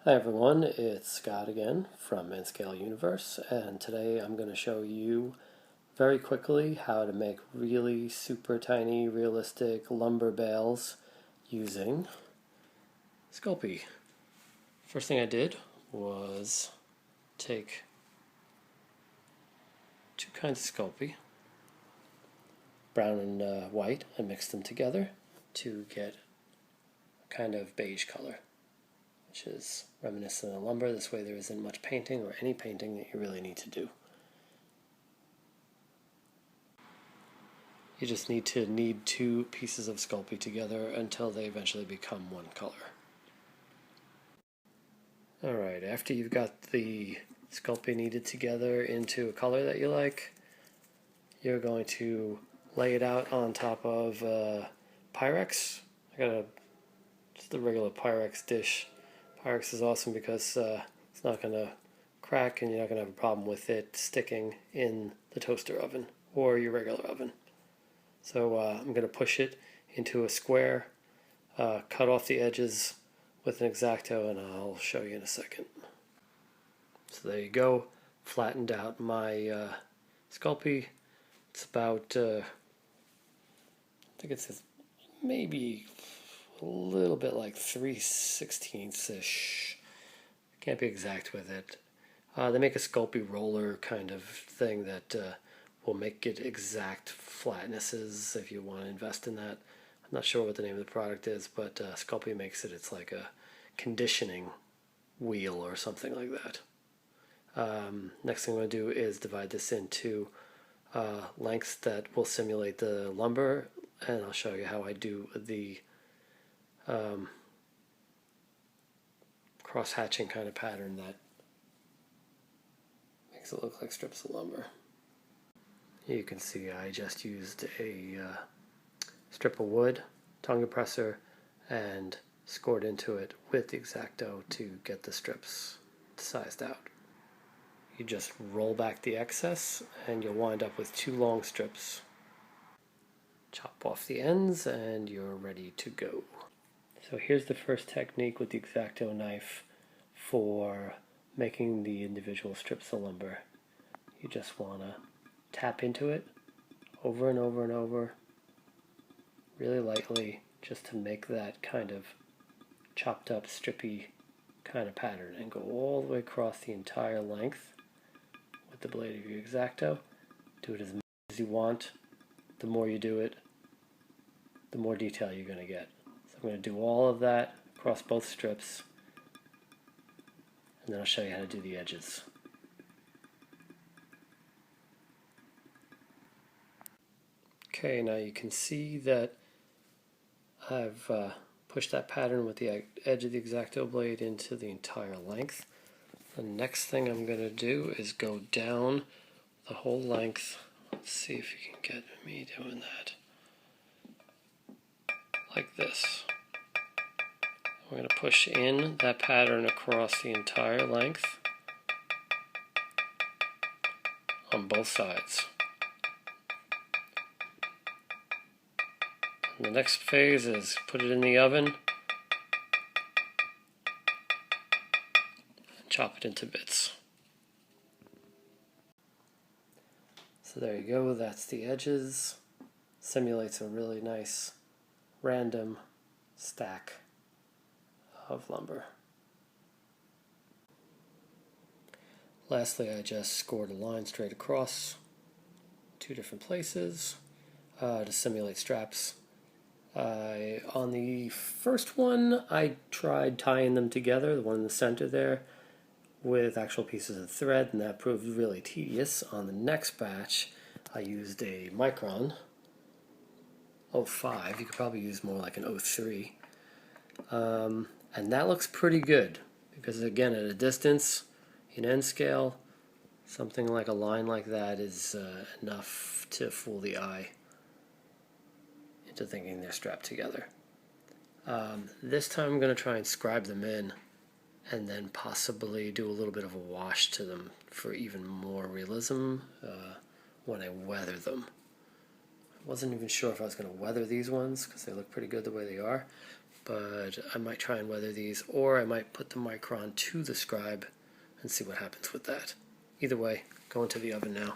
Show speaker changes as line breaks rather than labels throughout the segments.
Hi everyone, it's Scott again from N-Scale Universe, and today I'm going to show you very quickly how to make really super tiny realistic lumber bales using Sculpey. First thing I did was take two kinds of Sculpey, brown and white, and mix them together to get a kind of beige color, which is reminiscent of lumber. This way there isn't much painting or any painting that you really need to do. You just need to knead two pieces of Sculpey together until they eventually become one color. Alright, after you've got the Sculpey kneaded together into a color that you like, you're going to lay it out on top of Pyrex. I got just a regular Pyrex dish. Pyrex is awesome because it's not going to crack and you're not going to have a problem with it sticking in the toaster oven or your regular oven. So I'm going to push it into a square, cut off the edges with an X-acto, and I'll show you in a second. So there you go, flattened out my Sculpey. It's about, I think it's maybe a little bit like 3/16-ish. Can't be exact with it. They make a Sculpey roller kind of thing that will make it exact flatnesses if you want to invest in that. I'm not sure what the name of the product is, but Sculpey makes it. It's like a conditioning wheel or something like that. Next thing I'm going to do is divide this into lengths that will simulate the lumber, and I'll show you how I do the cross-hatching kind of pattern that makes it look like strips of lumber. You can see I just used a strip of wood, tongue compressor, and scored into it with the X-acto to get the strips sized out. You just roll back the excess and you'll wind up with two long strips. Chop off the ends and you're ready to go. So here's the first technique with the X-acto knife for making the individual strips of lumber. You just want to tap into it over and over and over, really lightly, just to make that kind of chopped up, strippy kind of pattern, and go all the way across the entire length with the blade of your X-acto. Do it as much as you want. The more you do it, the more detail you're going to get. So I'm going to do all of that across both strips, and then I'll show you how to do the edges. Okay, now you can see that I've pushed that pattern with the edge of the X-acto blade into the entire length. The next thing I'm going to do is go down the whole length. Let's see if you can get me doing that. Like this. I'm going to push in that pattern across the entire length on both sides. And the next phase is put it in the oven and chop it into bits. So there you go, that's the edges. Simulates a really nice random stack of lumber. Lastly, I just scored a line straight across two different places to simulate straps. On the first one, I tried tying them together, the one in the center there, with actual pieces of thread, and that proved really tedious. On the next batch, I used a Micron 05. You could probably use more like an 03. And that looks pretty good, because again, at a distance, in N scale, something like a line like that is enough to fool the eye into thinking they're strapped together. This time I'm going to try and scribe them in and then possibly do a little bit of a wash to them for even more realism when I weather them. I wasn't even sure if I was going to weather these ones because they look pretty good the way they are, but I might try and weather these, or I might put the micron to the scribe and see what happens with that. Either way, go into the oven now.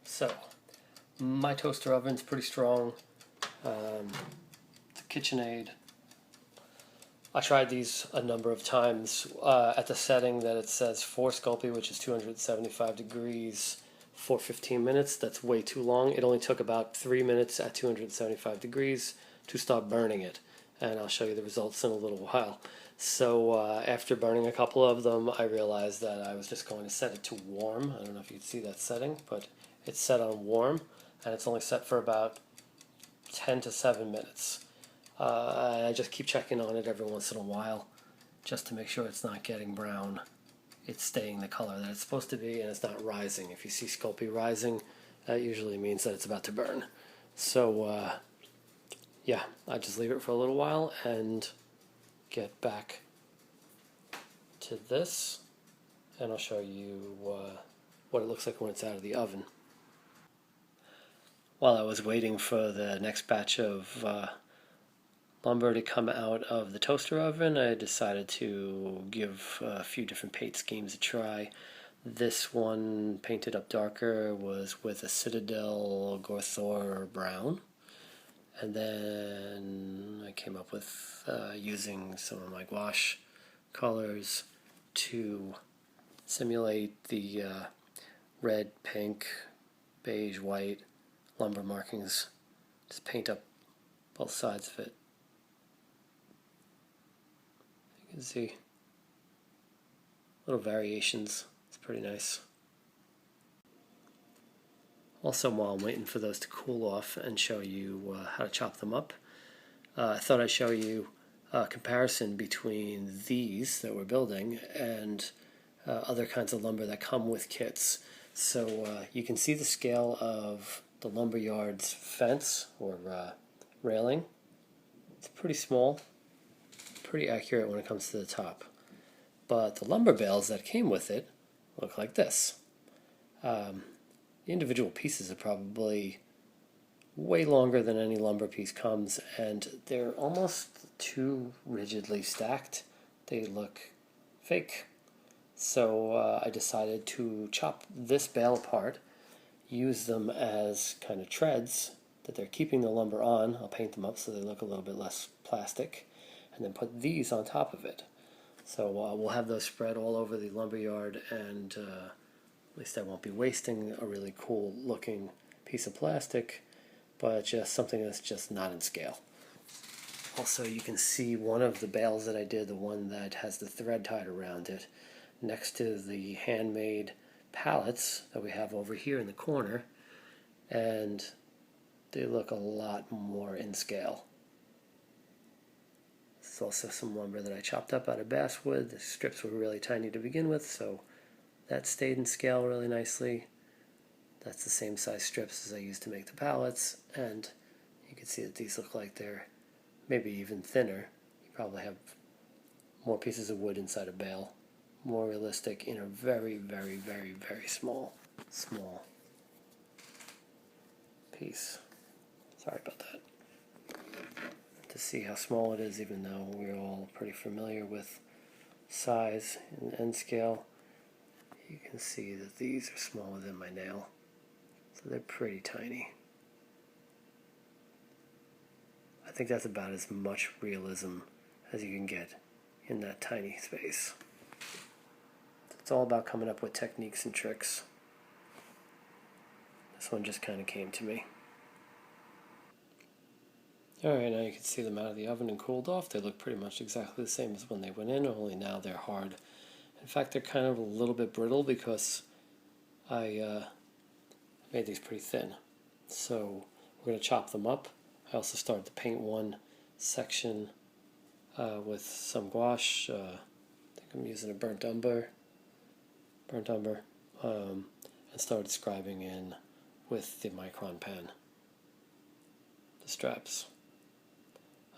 So, my toaster oven's pretty strong. It's a KitchenAid. I tried these a number of times at the setting that it says for Sculpey, which is 275 degrees for 15 minutes. That's way too long. It only took about 3 minutes at 275 degrees to stop burning it, and I'll show you the results in a little while. So after burning a couple of them, I realized that I was just going to set it to warm. I don't know if you can see that setting, but it's set on warm, and it's only set for about 10 to 7 minutes. I just keep checking on it every once in a while just to make sure it's not getting brown. It's staying the color that it's supposed to be, and it's not rising. If you see Sculpey rising, that usually means that it's about to burn. So yeah, I just leave it for a little while and get back to this, and I'll show you what it looks like when it's out of the oven. While I was waiting for the next batch of lumber to come out of the toaster oven, I decided to give a few different paint schemes a try. This one, painted up darker, was with a Citadel Gorthor brown. And then I came up with using some of my gouache colors to simulate the red, pink, beige, white lumber markings. Just paint up both sides of it. You can see little variations. It's pretty nice. Also, while I'm waiting for those to cool off and show you how to chop them up, I thought I'd show you a comparison between these that we're building and other kinds of lumber that come with kits. So you can see the scale of the lumberyard's fence or railing. It's pretty small, pretty accurate when it comes to the top. But the lumber bales that came with it look like this. The individual pieces are probably way longer than any lumber piece comes, and they're almost too rigidly stacked. They look fake. So I decided to chop this bale apart, use them as kind of treads that they're keeping the lumber on. I'll paint them up so they look a little bit less plastic, and then put these on top of it. So we'll have those spread all over the lumberyard, and at least I won't be wasting a really cool looking piece of plastic, but just something that's just not in scale. Also, you can see one of the bales that I did, the one that has the thread tied around it, next to the handmade pallets that we have over here in the corner, and they look a lot more in scale. This is also some lumber that I chopped up out of basswood. The strips were really tiny to begin with, so that stayed in scale really nicely. That's the same size strips as I used to make the pallets, and you can see that these look like they're maybe even thinner. You probably have more pieces of wood inside a bale, more realistic in a very, very, very, very small piece. Sorry about that. To see how small it is, even though we're all pretty familiar with size and end scale, you can see that these are smaller than my nail, so they're pretty tiny. I think that's about as much realism as you can get in that tiny space. It's all about coming up with techniques and tricks. This one just kind of came to me. Alright, now you can see them out of the oven and cooled off. They look pretty much exactly the same as when they went in, only now they're hard. In fact, they're kind of a little bit brittle because I made these pretty thin. So we're going to chop them up. I also started to paint one section with some gouache. I think I'm using a burnt umber, and started scribing in with the micron pen the straps.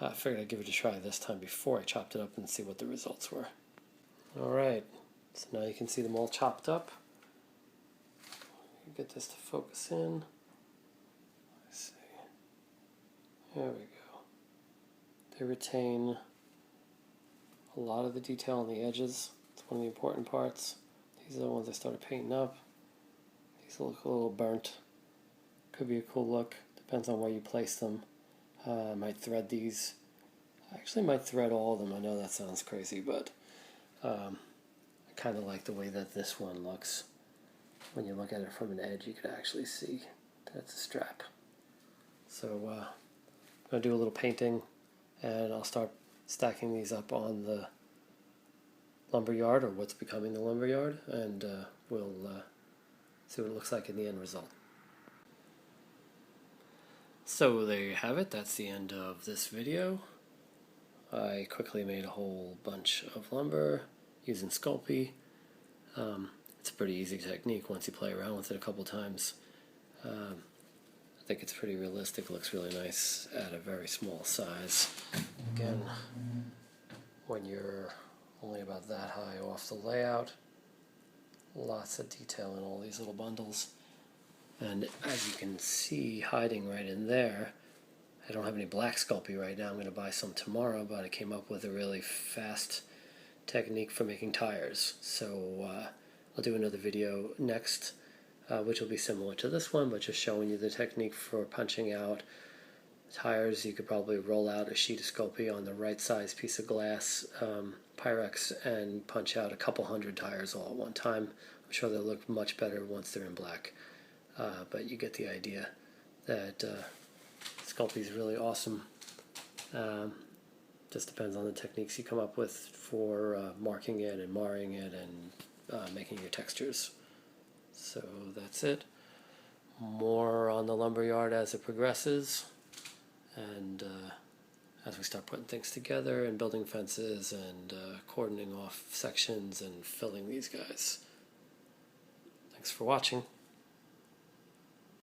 I figured I'd give it a try this time before I chopped it up and see what the results were. Alright, so now you can see them all chopped up. Get this to focus in. Let's see. There we go. They retain a lot of the detail on the edges. It's one of the important parts. These are the ones I started painting up. These look a little burnt. Could be a cool look. Depends on where you place them. I might thread these. I actually might thread all of them. I know that sounds crazy, but I kind of like the way that this one looks. When you look at it from an edge, you can actually see that it's a strap. So I'm going to do a little painting, and I'll start stacking these up on the lumberyard, or what's becoming the lumberyard, and we'll see what it looks like in the end result. So there you have it. That's the end of this video. I quickly made a whole bunch of lumber using Sculpey. It's a pretty easy technique once you play around with it a couple times. I think it's pretty realistic. It looks really nice at a very small size. Again, when you're only about that high off the layout, lots of detail in all these little bundles. And as you can see, hiding right in there, I don't have any black Sculpey right now. I'm going to buy some tomorrow, but I came up with a really fast technique for making tires. So I'll do another video next, which will be similar to this one, but just showing you the technique for punching out tires. You could probably roll out a sheet of Sculpey on the right size piece of glass, Pyrex, and punch out a couple hundred tires all at one time. I'm sure they'll look much better once they're in black. But you get the idea that Sculpey is really awesome. Just depends on the techniques you come up with for marking it and marring it and making your textures. So that's it. More on the lumberyard as it progresses, and as we start putting things together and building fences and cordoning off sections and filling these guys. Thanks for watching.